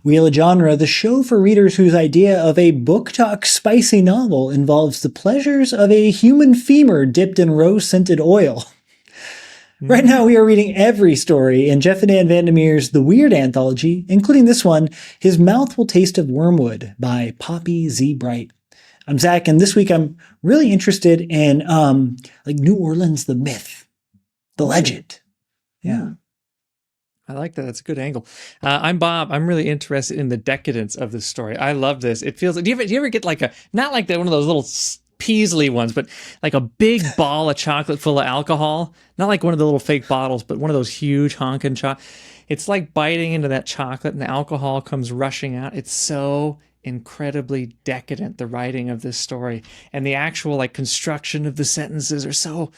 Wheel of Genre, the show for readers whose idea of a book talk spicy novel involves the pleasures of a human femur dipped in rose-scented oil. Right now, we are reading every story in Jeff and Ann VanderMeer's The Weird Anthology, including this one, His Mouth Will Taste of Wormwood by Poppy Z. Brite. I'm Zach, and this week I'm really interested in like New Orleans, the myth, the legend. Yeah. I like that. That's a good angle. I'm Bob. I'm really interested in the decadence of this story. I love this. It feels like, do you ever get like not like one of those little Peasley ones, but like a big ball of chocolate full of alcohol? Not like one of the little fake bottles, but one of those huge honking chocolate. It's like biting into that chocolate and the alcohol comes rushing out. It's so incredibly decadent, the writing of this story. And the actual like construction of the sentences are so,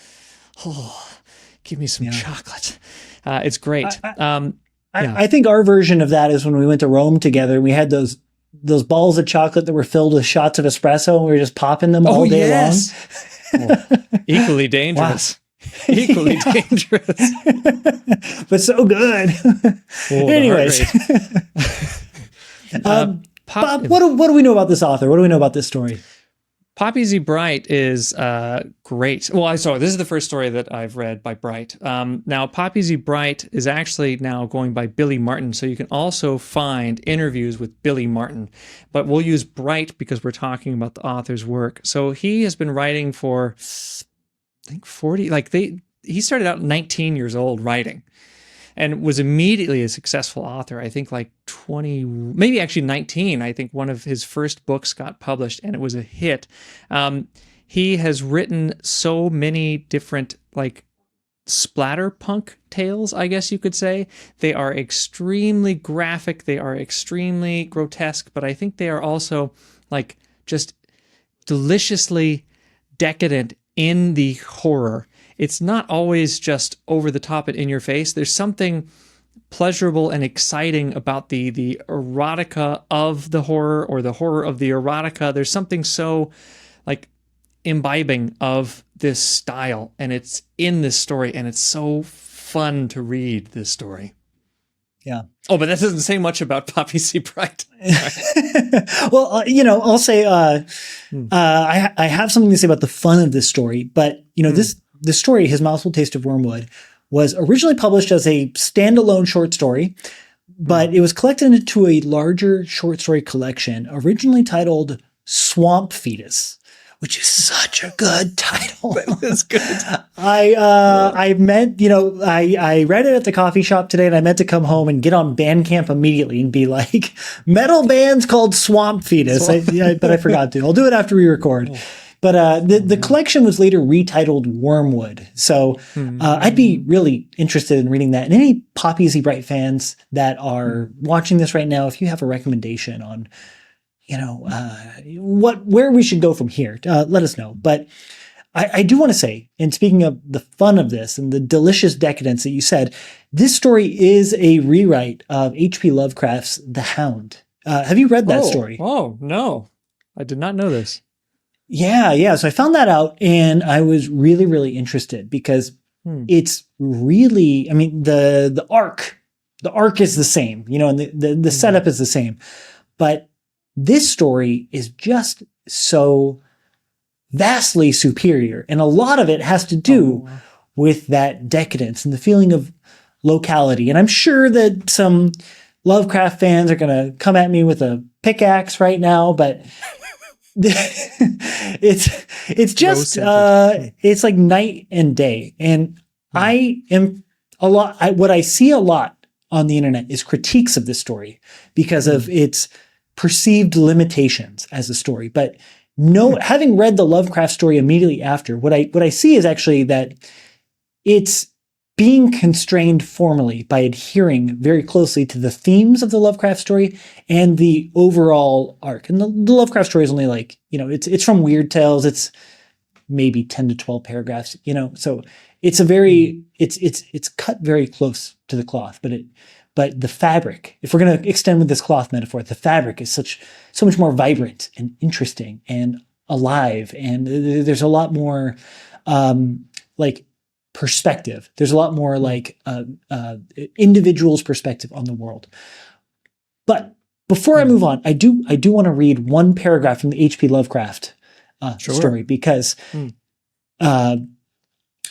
give me some chocolate. It's great. I think our version of that is when we went to Rome together. We had those balls of chocolate that were filled with shots of espresso, and we were just popping them all day long. Equally dangerous. Wow. Equally dangerous. But so good. Anyways. Bob, what do we know about this author? What do we know about this story? Poppy Z. Brite is great. Well, this is the first story that I've read by Brite. Now, Poppy Z. Brite is actually now going by Billy Martin, so you can also find interviews with Billy Martin. But we'll use Brite because we're talking about the author's work. So he has been writing for, I think, 40. He started out 19 years old writing, and was immediately a successful author. I think like 20, maybe actually 19. I think one of his first books got published and it was a hit. He has written so many different like splatterpunk tales, I guess you could say. They are extremely graphic. They are extremely grotesque, but I think they are also like just deliciously decadent in the horror. It's not always just over the top and in your face. There's something pleasurable and exciting about the erotica of the horror, or the horror of the erotica. There's something so like imbibing of this style, and it's in this story, and it's so fun to read this story. Yeah. Oh, but that doesn't say much about Poppy Z. Brite. Well, I'll say I have something to say about the fun of this story, but this story, His Mouth Will Taste of Wormwood, was originally published as a standalone short story, but it was collected into a larger short story collection, originally titled Swamp Fetus, which is such a good title. That's good. I read it at the coffee shop today, and I meant to come home and get on Bandcamp immediately and be like, metal band's called Swamp Fetus. But I forgot to. I'll do it after we record. Oh. But the collection was later retitled Wormwood. So I'd be really interested in reading that. And any Poppy Z. Brite fans that are watching this right now, if you have a recommendation on, where we should go from here, let us know. But I do want to say, and speaking of the fun of this and the delicious decadence that you said, this story is a rewrite of H.P. Lovecraft's The Hound. Have you read that story? Oh, no. I did not know this. Yeah. So I found that out, and I was really, really interested because it's really, the arc is the same, and the setup is the same, but this story is just so vastly superior. And a lot of it has to do with that decadence and the feeling of locality. And I'm sure that some Lovecraft fans are going to come at me with a pickaxe right now, but it's just it's like night and day. And what I see a lot on the internet is critiques of this story because of its perceived limitations as a story. But having read the Lovecraft story immediately after, what I see is actually that it's being constrained formally by adhering very closely to the themes of the Lovecraft story and the overall arc. And the Lovecraft story is only like, it's from Weird Tales. It's maybe 10 to 12 paragraphs, so it's it's cut very close to the cloth, but the fabric, if we're going to extend with this cloth metaphor, the fabric is so much more vibrant and interesting and alive. And there's a lot more, perspective. There's a lot more individual's perspective on the world. But Before I move on, I do want to read one paragraph from the H.P. Lovecraft story because I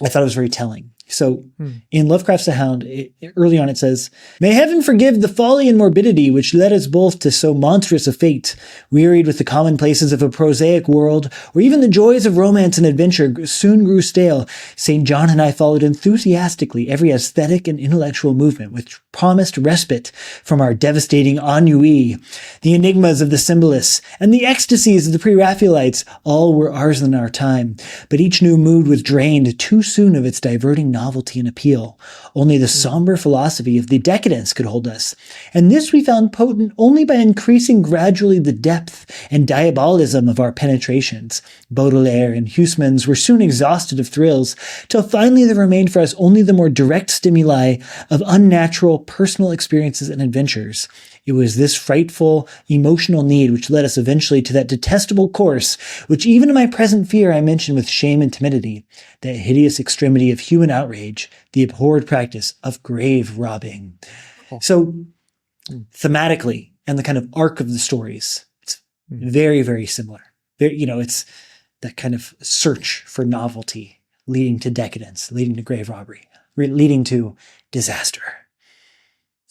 thought it was very telling. So in Lovecraft's The Hound, early on it says, "May heaven forgive the folly and morbidity which led us both to so monstrous a fate. Wearied with the commonplaces of a prosaic world, where even the joys of romance and adventure soon grew stale, St. John and I followed enthusiastically every aesthetic and intellectual movement which promised respite from our devastating ennui. The enigmas of the symbolists and the ecstasies of the pre-Raphaelites all were ours in our time, but each new mood was drained too soon of its diverting novelty and appeal. Only the somber philosophy of the decadence could hold us, and this we found potent only by increasing gradually the depth and diabolism of our penetrations. Baudelaire and Huysmans were soon exhausted of thrills, till finally there remained for us only the more direct stimuli of unnatural personal experiences and adventures. It was this frightful emotional need which led us eventually to that detestable course, which even in my present fear I mention with shame and timidity, that hideous extremity of human outrage, the abhorred practice of grave robbing." So thematically and the kind of arc of the stories, it's very, very similar. It's that kind of search for novelty leading to decadence, leading to grave robbery, leading to disaster.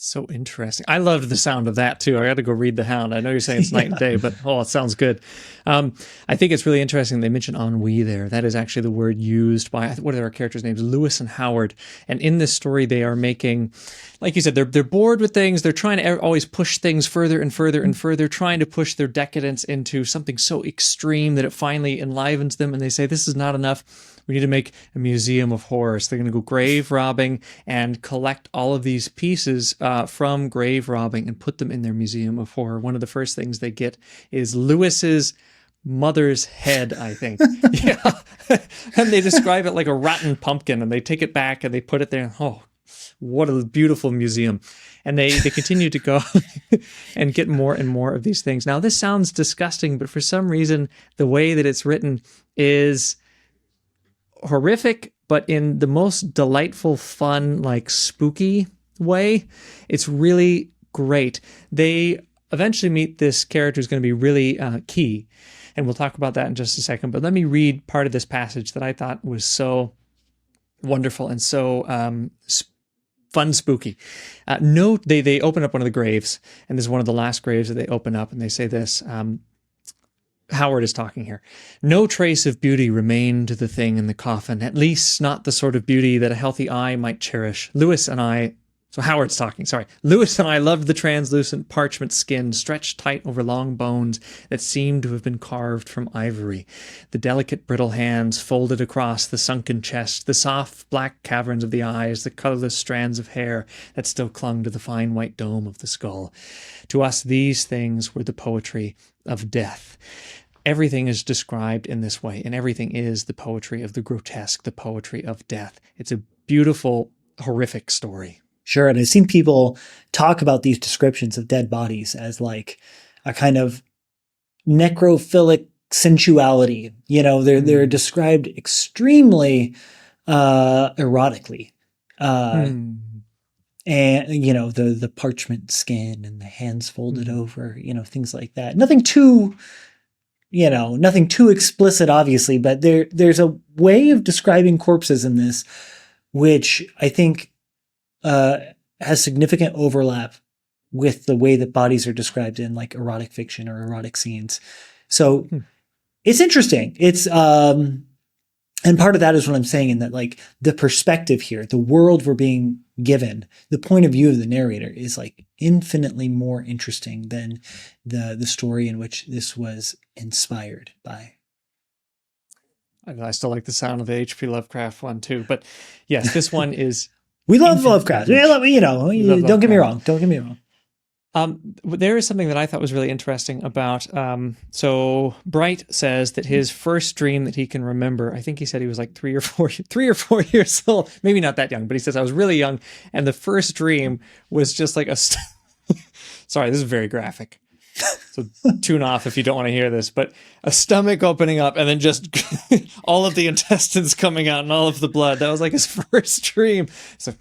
So interesting. I loved the sound of that too. I got to go read The Hound. I know you're saying it's night and day, but it sounds good. I think it's really interesting. They mention ennui there. That is actually the word used by, what are our characters' names? Lewis and Howard. And in this story, they are making, like you said, they're bored with things. They're trying to always push things further and further and further, trying to push their decadence into something so extreme that it finally enlivens them. And they say, this is not enough. We need to make a museum of horrors. They're going to go grave robbing and collect all of these pieces from grave robbing and put them in their museum of horror. One of the first things they get is Lewis's mother's head, I think. Yeah. And they describe it like a rotten pumpkin, and they take it back and they put it there. Oh, what a beautiful museum. And they continue to go and get more and more of these things. Now, this sounds disgusting, but for some reason, the way that it's written is horrific, but in the most delightful, fun, like spooky way. It's really great. They eventually meet this character who's going to be really key, and we'll talk about that in just a second. But let me read part of this passage that I thought was so wonderful and so fun, spooky. They open up one of the graves, and this is one of the last graves that they open up, and they say this. Howard is talking here. "No trace of beauty remained to the thing in the coffin, at least not the sort of beauty that a healthy eye might cherish. Howard's talking, sorry. Lewis and I loved the translucent parchment skin stretched tight over long bones that seemed to have been carved from ivory. The delicate brittle hands folded across the sunken chest, the soft black caverns of the eyes, the colorless strands of hair that still clung to the fine white dome of the skull. To us, these things were the poetry of death." Everything is described in this way, and everything is the poetry of the grotesque, the poetry of death. It's a beautiful, horrific story. Sure. And I've seen people talk about these descriptions of dead bodies as like a kind of necrophilic sensuality. They're described extremely erotically. And, the parchment skin and the hands folded over, things like that. Nothing too explicit, obviously, but there's a way of describing corpses in this, which I think has significant overlap with the way that bodies are described in like erotic fiction or erotic scenes. So it's interesting. It's, and part of that is what I'm saying, in that like the perspective here, the world we're being given, the point of view of the narrator is like infinitely more interesting than the story in which this was inspired by. I still like the sound of the H.P. Lovecraft one too, but yes, this one is. We love Lovecraft. Don't get me wrong. Don't get me wrong. There is something that I thought was really interesting about, so Brite says that his first dream that he can remember, I think he said he was like 3 or 4 years old, maybe not that young, but he says I was really young. And the first dream was just like sorry, this is very graphic. So tune off if you don't want to hear this, but a stomach opening up and then just all of the intestines coming out and all of the blood. That was like his first dream. So,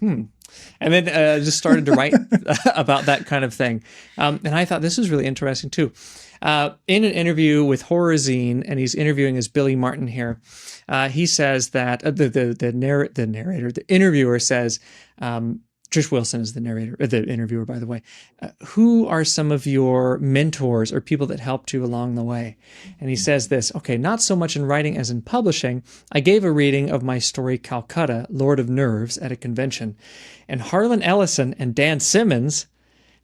And then just started to write about that kind of thing. And I thought this was really interesting too. In an interview with Horrorzine, and he's interviewing as Billy Martin here, he says that the interviewer says, Trish Wilson is the interviewer, by the way. Who are some of your mentors or people that helped you along the way? And he says this, okay, not so much in writing as in publishing. I gave a reading of my story Calcutta, Lord of Nerves, at a convention. And Harlan Ellison and Dan Simmons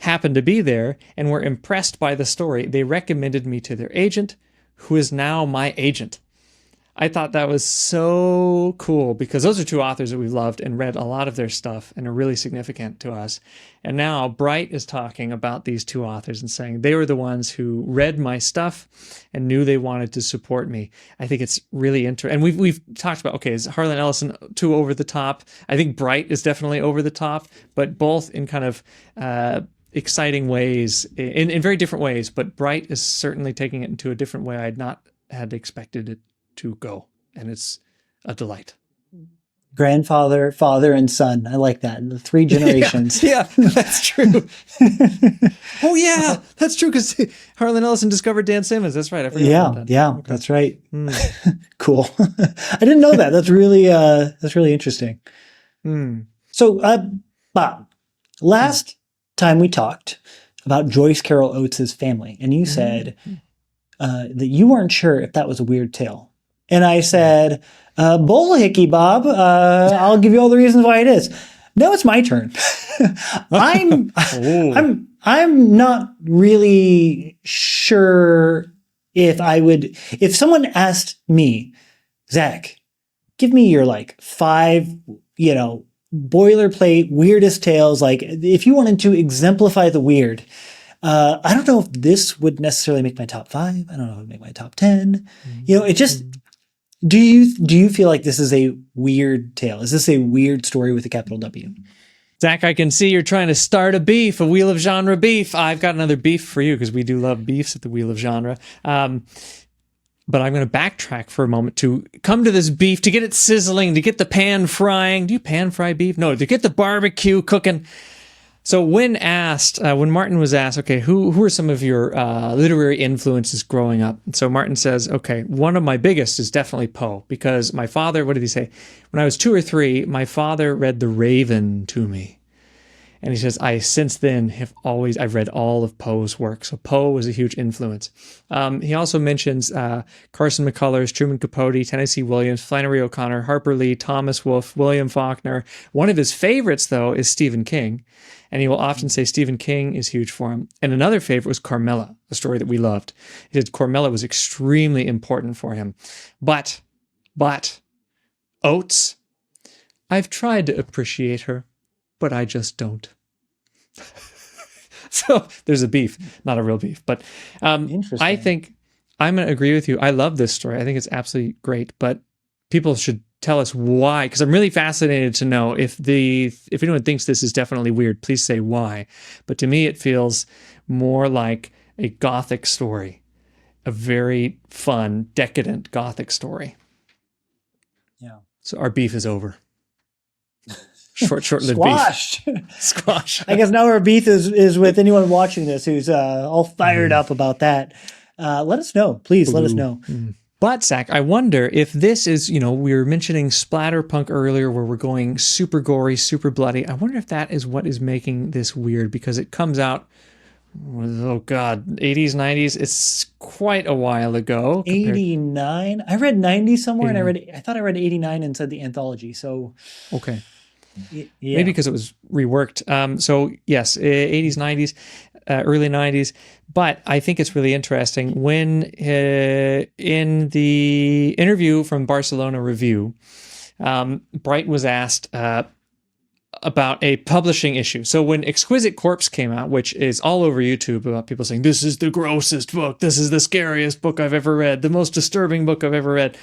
happened to be there and were impressed by the story. They recommended me to their agent, who is now my agent. I thought that was so cool because those are two authors that we've loved and read a lot of their stuff and are really significant to us. And now Brite is talking about these two authors and saying they were the ones who read my stuff and knew they wanted to support me. I think it's really interesting. And we've talked about, okay, is Harlan Ellison too over the top? I think Brite is definitely over the top, but both in kind of exciting ways, in very different ways. But Brite is certainly taking it into a different way I'd not had expected it to go, and it's a delight. Grandfather, father, and son. I like that. The 3 generations. Yeah, that's true. Oh yeah, that's true because Harlan Ellison discovered Dan Simmons. That's right. I forgot about that. Yeah, okay. That's right. Cool. I didn't know that. That's really interesting. So, Bob, last time we talked about Joyce Carol Oates' family, and you said that you weren't sure if that was a weird tale. And I said, bull hickey, Bob. I'll give you all the reasons why it is. Now it's my turn. I'm not really sure if someone asked me, Zach, give me your 5, boilerplate weirdest tales. Like if you wanted to exemplify the weird, I don't know if this would necessarily make my top 5. I don't know if it would make my top 10. It just, do you feel like this is a weird tale? Is this a weird story with a capital W? Zach, I can see you're trying to start a Wheel of Genre beef. I've got another beef for you because we do love beefs at the Wheel of Genre. But I'm going to backtrack for a moment to come to this beef, to get it sizzling, to get the pan frying. Do you pan fry beef? No, to get the barbecue cooking. So when Martin was asked, okay, who are some of your literary influences growing up? And so Martin says, okay, one of my biggest is definitely Poe, because my father, what did he say? When I was 2 or 3, my father read The Raven to me. And he says, since then I've read all of Poe's work. So Poe was a huge influence. He also mentions Carson McCullers, Truman Capote, Tennessee Williams, Flannery O'Connor, Harper Lee, Thomas Wolfe, William Faulkner. One of his favorites, though, is Stephen King. And he will often say Stephen King is huge for him. And another favorite was Carmela, a story that we loved. He said Carmela was extremely important for him. But, Oates, I've tried to appreciate her, but I just don't. So there's a beef, not a real beef. But I think I'm going to agree with you. I love this story. I think it's absolutely great. But people should tell us why, because I'm really fascinated to know if anyone thinks this is definitely weird, please say why. But to me, it feels more like a Gothic story, a very fun, decadent Gothic story. Yeah. So our beef is over. Short-lived Squashed. beef. Squash. I guess now our beef is with anyone watching this who's all fired up about that. Let us know. Please let us know. But, Zach, I wonder if this is, we were mentioning splatterpunk earlier where we're going super gory, super bloody. I wonder if that is what is making this weird, because it comes out, 80s, 90s. It's quite a while ago. 89? I read 90 somewhere, and I thought I read 89 and said the anthology, so... Okay. Yeah. Maybe because it was reworked. So, yes, 80s, 90s. Early 90s, but I think it's really interesting when in the interview from Barcelona Review, Brite was asked about a publishing issue. So when Exquisite Corpse came out, which is all over YouTube about people saying, this is the grossest book, this is the scariest book I've ever read, the most disturbing book I've ever read.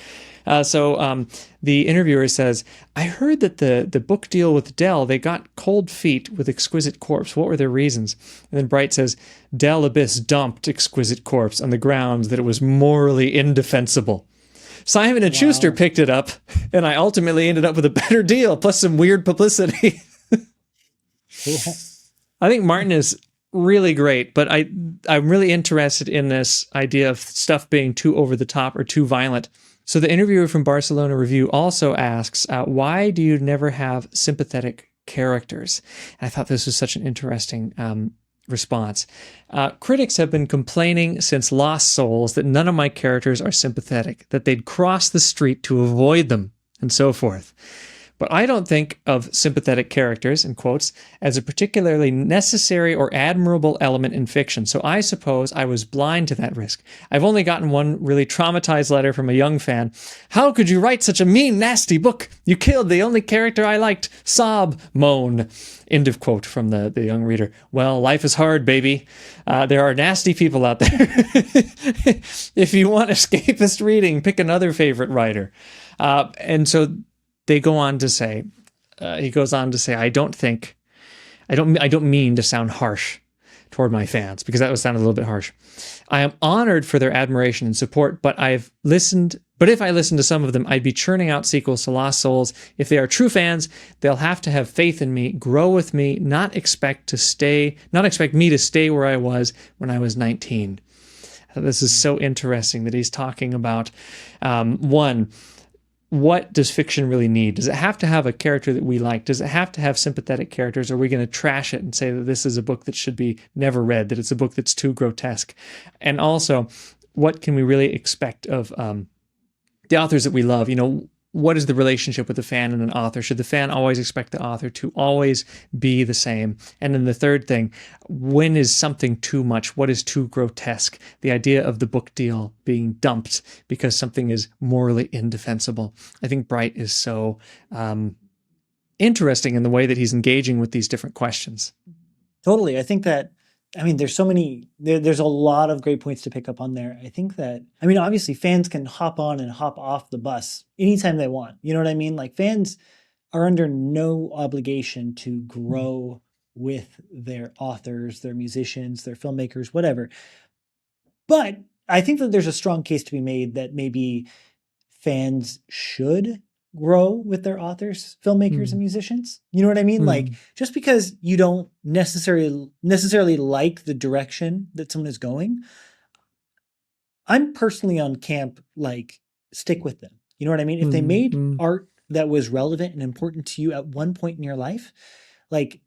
So the interviewer says, I heard that the book deal with Dell, they got cold feet with Exquisite Corpse. What were their reasons? And then Brite says, Dell Abyss dumped Exquisite Corpse on the grounds that it was morally indefensible. Simon & Schuster picked it up, and I ultimately ended up with a better deal, plus some weird publicity. Cool. I think Martin is really great, but I'm really interested in this idea of stuff being too over the top or too violent. So the interviewer from Barcelona Review also asks, why do you never have sympathetic characters? And I thought this was such an interesting response. Critics have been complaining since Lost Souls that none of my characters are sympathetic, that they'd cross the street to avoid them, and so forth. But I don't think of sympathetic characters, in quotes, as a particularly necessary or admirable element in fiction, so I suppose I was blind to that risk. I've only gotten one really traumatized letter from a young fan. How could you write such a mean, nasty book? You killed the only character I liked. Sob, moan. End of quote from the young reader. Well, life is hard, baby. There are nasty people out there. If you want escapist reading, pick another favorite writer. And so they go on to say, he goes on to say, I don't mean to sound harsh toward my fans, because that would sound a little bit harsh. I am honored for their admiration and support, but if I listened to some of them, I'd be churning out sequels to Lost Souls. If they are true fans, they'll have to have faith in me, grow with me, not expect me to stay where I was when I was 19. This is so interesting that he's talking about, one, what does fiction really need? Does it have to have a character that we like? Does it have to have sympathetic characters? Or are we going to trash it and say that this is a book that should be never read, that it's a book that's too grotesque? And also, what can we really expect of the authors that we love? What is the relationship with the fan and an author? Should the fan always expect the author to always be the same? And then the third thing, when is something too much? What is too grotesque? The idea of the book deal being dumped because something is morally indefensible. I think Brite is so interesting in the way that he's engaging with these different questions. Totally. I think that, there's so many, there's a lot of great points to pick up on there. I think that, obviously fans can hop on and hop off the bus anytime they want. You know what I mean? Like, fans are under no obligation to grow with their authors, their musicians, their filmmakers, whatever. But I think that there's a strong case to be made that maybe fans should grow with their authors, filmmakers, and musicians. You know what I mean? Like, just because you don't necessarily like the direction that someone is going, I'm personally on camp, like, stick with them. You know what I mean? If they made art that was relevant and important to you at one point in your life, like,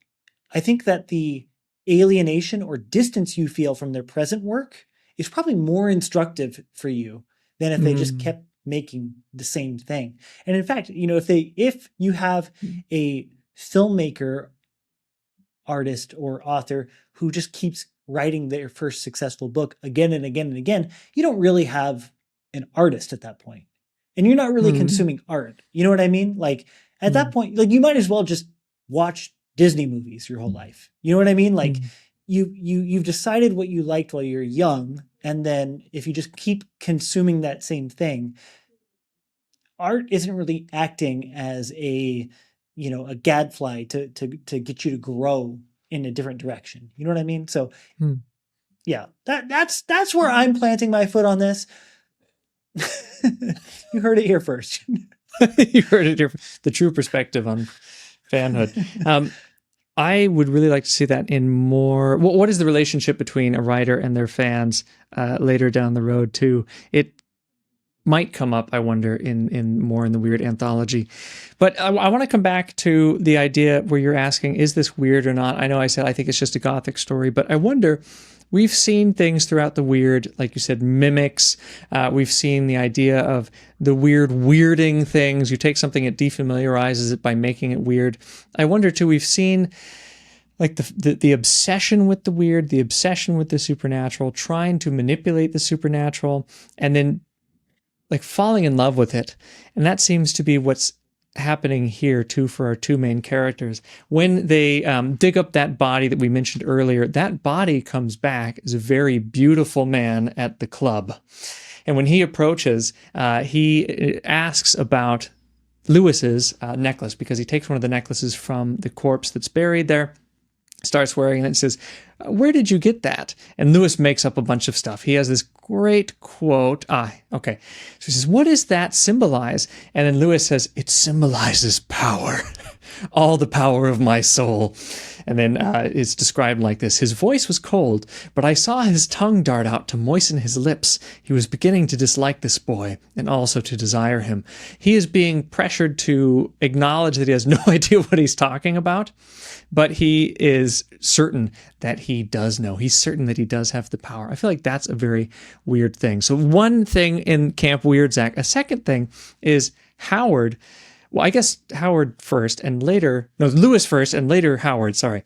I think that the alienation or distance you feel from their present work is probably more instructive for you than if they just kept making the same thing. And in fact, if you have a filmmaker, artist, or author who just keeps writing their first successful book again and again and again, you don't really have an artist at that point. And you're not really consuming art. You know what I mean? Like, at that point, like, you might as well just watch Disney movies your whole life. You know what I mean? Like, you've decided what you liked while you're young, and then if you just keep consuming that same thing, art isn't really acting as a gadfly to get you to grow in a different direction. You know what I mean? So yeah, that's where I'm planting my foot on this. You heard it here first. You heard it here. The true perspective on fanhood. I would really like to see that in more. What is the relationship between a writer and their fans later down the road too? It might come up, I wonder, in more in the weird anthology. But I want to come back to the idea where you're asking, is this weird or not? I know I said I think it's just a Gothic story, but I wonder, we've seen things throughout the weird, like you said, mimics. We've seen the idea of the weird weirding things. You take something, it defamiliarizes it by making it weird. I wonder too, we've seen like the obsession with the weird, the obsession with the supernatural, trying to manipulate the supernatural, and then like falling in love with it. And that seems to be what's happening here too for our two main characters. When they dig up that body that we mentioned earlier, that body comes back as a very beautiful man at the club. And when he approaches, he asks about Lewis's necklace, because he takes one of the necklaces from the corpse that's buried there, starts wearing it, and says, where did you get that? And Lewis makes up a bunch of stuff. He has this great quote. Okay. So he says, what does that symbolize? And then Lewis says, it symbolizes power, all the power of my soul. And then it's described like this. His voice was cold, but I saw his tongue dart out to moisten his lips. He was beginning to dislike this boy and also to desire him. He is being pressured to acknowledge that he has no idea what he's talking about, but he is certain that he does know. He's certain that he does have the power. I feel like that's a very weird thing. So one thing in Camp Weird, Zach. A second thing is Howard. Well, I guess Howard first and later, no, Lewis first and later Howard, sorry,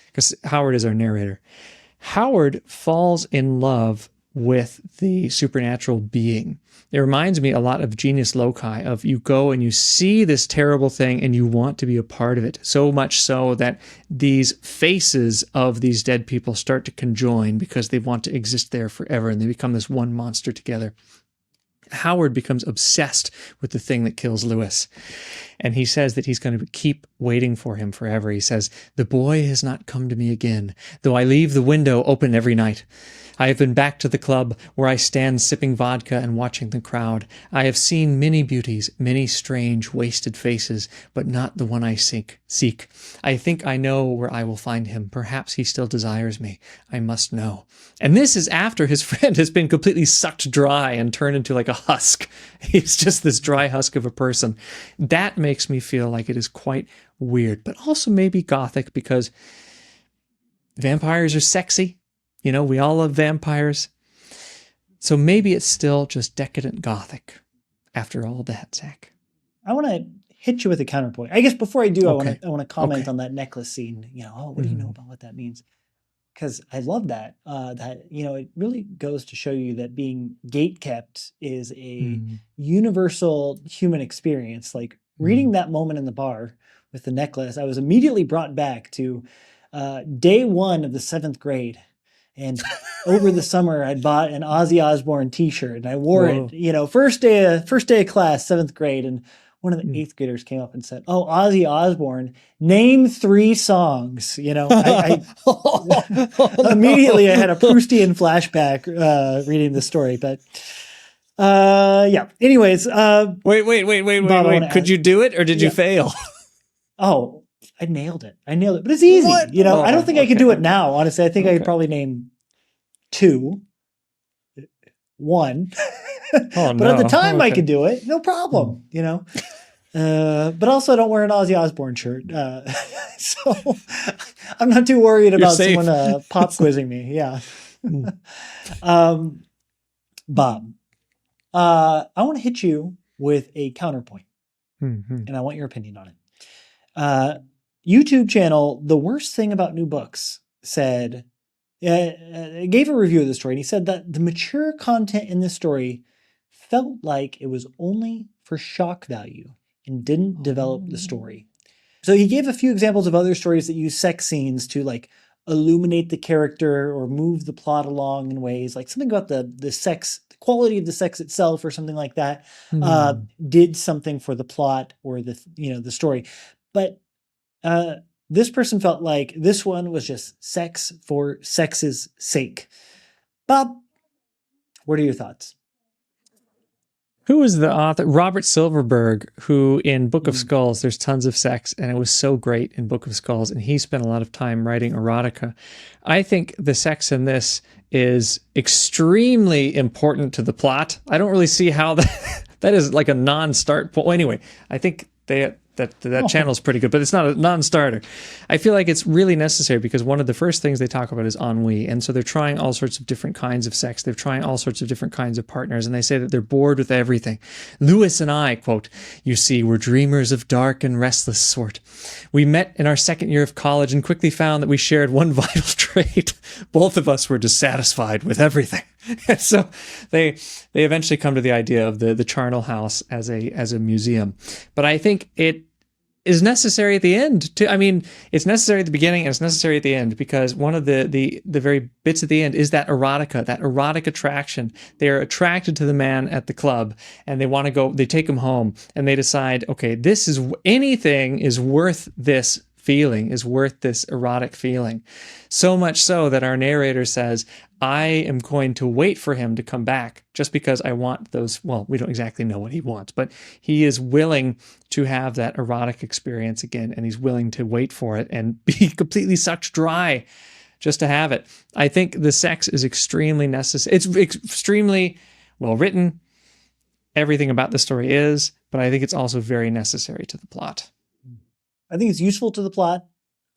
because Howard is our narrator. Howard falls in love with the supernatural being. It reminds me a lot of Genius Loci, of you go and you see this terrible thing and you want to be a part of it, so much so that these faces of these dead people start to conjoin because they want to exist there forever and they become this one monster together. Howard becomes obsessed with the thing that kills Lewis. And he says that he's going to keep waiting for him forever. He says, the boy has not come to me again, though I leave the window open every night. I have been back to the club where I stand sipping vodka and watching the crowd. I have seen many beauties, many strange, wasted faces, but not the one I seek. I think I know where I will find him. Perhaps he still desires me. I must know. And this is after his friend has been completely sucked dry and turned into like a husk. He's just this dry husk of a person. That makes me feel like it is quite weird, but also maybe gothic, because vampires are sexy. You know, we all love vampires. So maybe it's still just decadent gothic after all that, Zach. I want to hit you with a counterpoint. I guess before I do, Okay. I want to comment on that necklace scene. You know, what do you know about what that means? Because I love that. It really goes to show you that being gatekept is a universal human experience. Like reading that moment in the bar with the necklace, I was immediately brought back to day one of the 7th grade. And over the summer, I bought an Ozzy Osbourne T-shirt, and I wore it. You know, first day of class, 7th grade, and one of the 8th graders came up and said, "Oh, Ozzy Osbourne, name 3 songs." You know, immediately I had a Proustian flashback reading the story. But yeah. Anyways, wait. Could you do it, or did you fail? Oh. I nailed it. But it's easy. What? You know, I don't think I could do it now. Honestly, I think I could probably name 2, 1. But at the time I could do it. No problem, you know. But also I don't wear an Ozzy Osbourne shirt. So I'm not too worried about someone pop quizzing me. Yeah. Bob, I want to hit you with a counterpoint. And I want your opinion on it. YouTube channel, The Worst Thing About New Books, said, gave a review of the story, and he said that the mature content in this story felt like it was only for shock value and didn't develop the story. So he gave a few examples of other stories that use sex scenes to like illuminate the character or move the plot along in ways like something about the sex, the quality of the sex itself or something like that, did something for the plot or the story. But this person felt like this one was just sex for sex's sake. Bob, what are your thoughts? Who is the author? Robert Silverberg, who in Book of Skulls, there's tons of sex, and it was so great in Book of Skulls, and he spent a lot of time writing erotica. I think the sex in this is extremely important to the plot. I don't really see how that is like a non-start point. Well, anyway, I think that channel is pretty good, but it's not a non-starter. I feel like it's really necessary because one of the first things they talk about is ennui. And so they're trying all sorts of different kinds of sex. They're trying all sorts of different kinds of partners. And they say that they're bored with everything. Lewis and I, quote, "You see, were dreamers of dark and restless sort. We met in our 2nd year of college and quickly found that we shared one vital trait. Both of us were dissatisfied with everything." And so they eventually come to the idea of the Charnel House as a museum. But I think it is necessary at the end too. I mean, it's necessary at the beginning and it's necessary at the end because one of the very bits at the end is that erotic attraction. They're attracted to the man at the club and they want to go, they take him home and they decide, okay, anything is worth this feeling is worth this erotic feeling. So much so that our narrator says, I am going to wait for him to come back just because I want those. Well, we don't exactly know what he wants, but he is willing to have that erotic experience again, and he's willing to wait for it and be completely sucked dry just to have it. I think the sex is extremely necessary. It's extremely well written. Everything about the story is, but I think it's also very necessary to the plot. I think it's useful to the plot.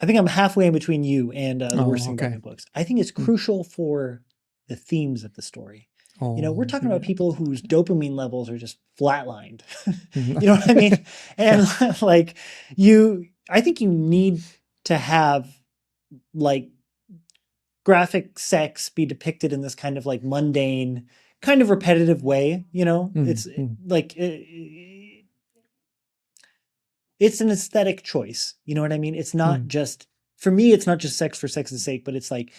I think I'm halfway in between you and the worst thing about the books. I think it's crucial for the themes of the story. We're talking about people whose dopamine levels are just flatlined. You know what I mean? And like I think you need to have like graphic sex be depicted in this kind of like mundane, kind of repetitive way. It's like it's an aesthetic choice. You know what I mean? It's not just, for me, it's not just sex for sex's sake, but it's like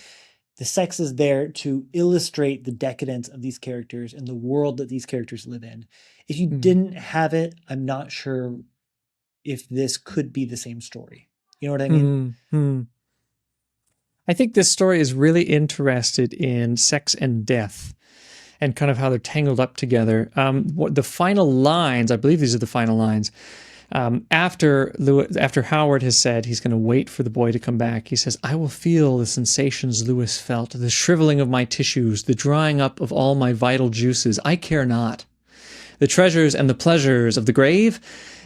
the sex is there to illustrate the decadence of these characters and the world that these characters live in. If you didn't have it, I'm not sure if this could be the same story. You know what I mean? I think this story is really interested in sex and death and kind of how they're tangled up together. The final lines, I believe these are the final lines, after Howard has said he's going to wait for the boy to come back, he says, I will feel the sensations Lewis felt, the shriveling of my tissues, the drying up of all my vital juices. I care not. The treasures and the pleasures of the grave,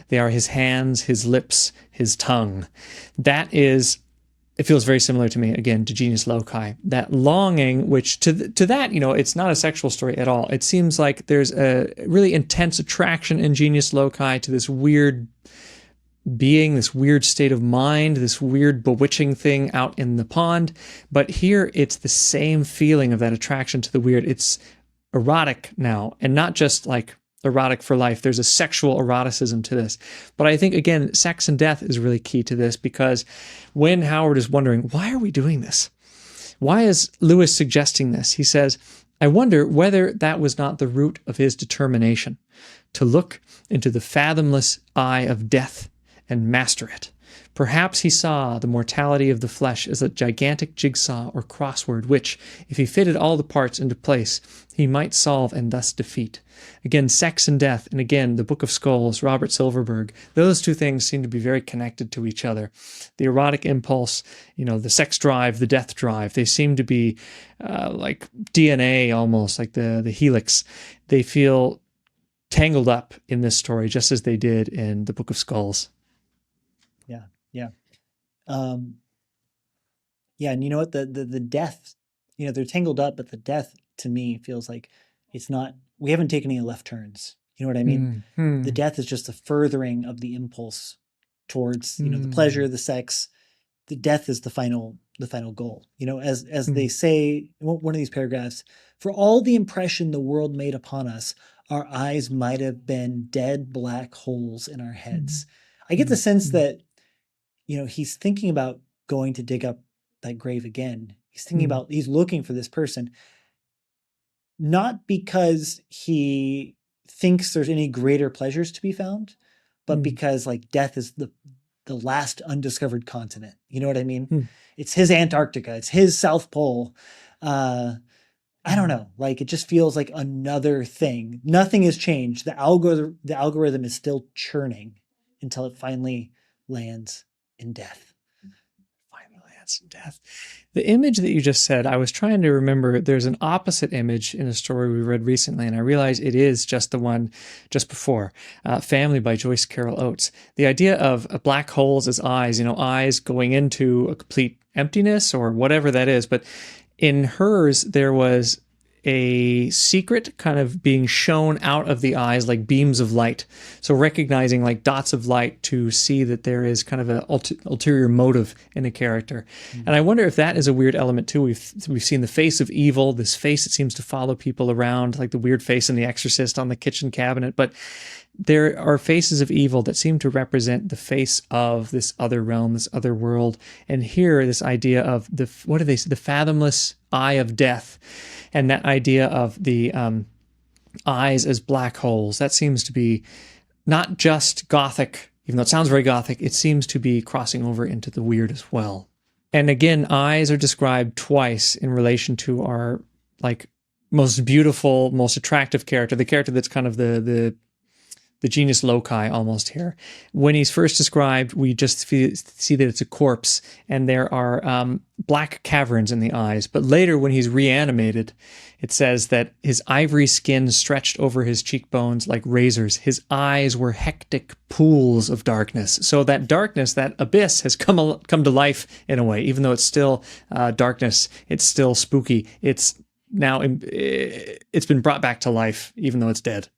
they are his hands, his lips, his tongue. It feels very similar to me, again, to Genius Loci. That longing, which to that, it's not a sexual story at all. It seems like there's a really intense attraction in Genius Loci to this weird being, this weird state of mind, this weird bewitching thing out in the pond. But here, it's the same feeling of that attraction to the weird. It's erotic now, and not just like erotic for life. There's a sexual eroticism to this. But I think, again, sex and death is really key to this, because when Howard is wondering, why are we doing this? Why is Lewis suggesting this? He says, I wonder whether that was not the root of his determination, to look into the fathomless eye of death and master it. Perhaps he saw the mortality of the flesh as a gigantic jigsaw or crossword, which, if he fitted all the parts into place, he might solve and thus defeat. Again, sex and death, and again, the Book of Skulls, Robert Silverberg, those two things seem to be very connected to each other. The erotic impulse, the sex drive, the death drive, they seem to be like DNA almost, like the helix. They feel tangled up in this story, just as they did in the Book of Skulls. Yeah. And you know what? The death, they're tangled up, but the death to me feels like we haven't taken any left turns. You know what I mean? The death is just a furthering of the impulse towards, the pleasure, the sex. The death is the final goal. As they say in one of these paragraphs, for all the impression the world made upon us, our eyes might have been dead black holes in our heads. I get the sense that, he's thinking about going to dig up that grave again. He's thinking about, he's looking for this person, not because he thinks there's any greater pleasures to be found, but because like death is the last undiscovered continent. You know what I mean? It's his Antarctica. It's his South Pole. I don't know. Like, it just feels like another thing. Nothing has changed. The algorithm is still churning until it finally lands in death. Death. The image that you just said, I was trying to remember, there's an opposite image in a story we read recently, and I realized it is just the one just before, Family by Joyce Carol Oates. The idea of black holes as eyes, eyes going into a complete emptiness or whatever that is. But in hers, there was a secret kind of being shown out of the eyes like beams of light. So recognizing like dots of light to see that there is kind of an ulterior motive in a character. And I wonder if that is a weird element too. We've seen the face of evil, this face that seems to follow people around, like the weird face in The Exorcist on the kitchen cabinet. But there are faces of evil that seem to represent the face of this other realm, this other world. And here, this idea of the fathomless eye of death, and that idea of the eyes as black holes, that seems to be not just Gothic Even though it sounds very gothic, it seems to be crossing over into the weird as well. And again, eyes are described twice in relation to our like most beautiful, most attractive character, the character that's kind of the genius loci almost here. When he's first described, we just see that it's a corpse and there are black caverns in the eyes. But later, when he's reanimated, it says that his ivory skin stretched over his cheekbones like razors. His eyes were hectic pools of darkness. So that darkness, that abyss, has come to life in a way. Even though it's still darkness, it's still spooky. It's now it's been brought back to life, even though it's dead.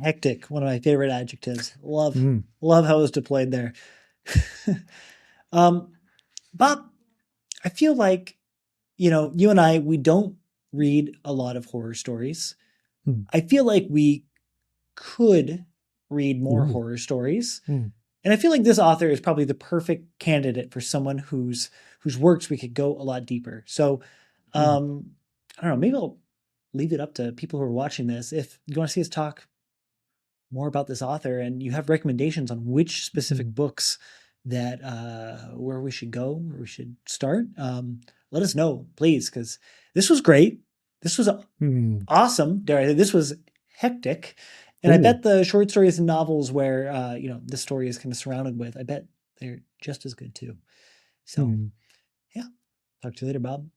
Hectic, one of my favorite adjectives. Love how it was deployed there. Bob, I feel like, you and I, we don't read a lot of horror stories. I feel like we could read more horror stories. And I feel like this author is probably the perfect candidate for someone whose works we could go a lot deeper. So, I don't know, maybe I'll leave it up to people who are watching this. If you want to see us talk more about this author and you have recommendations on which specific books that where we should go, where we should start, let us know, please, because this was great. This was awesome. This was hectic. And I bet the short stories and novels where this story is kind of surrounded with, I bet they're just as good too. So yeah. Talk to you later, Bob.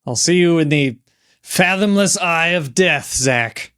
I'll see you in the fathomless eye of death, Zach.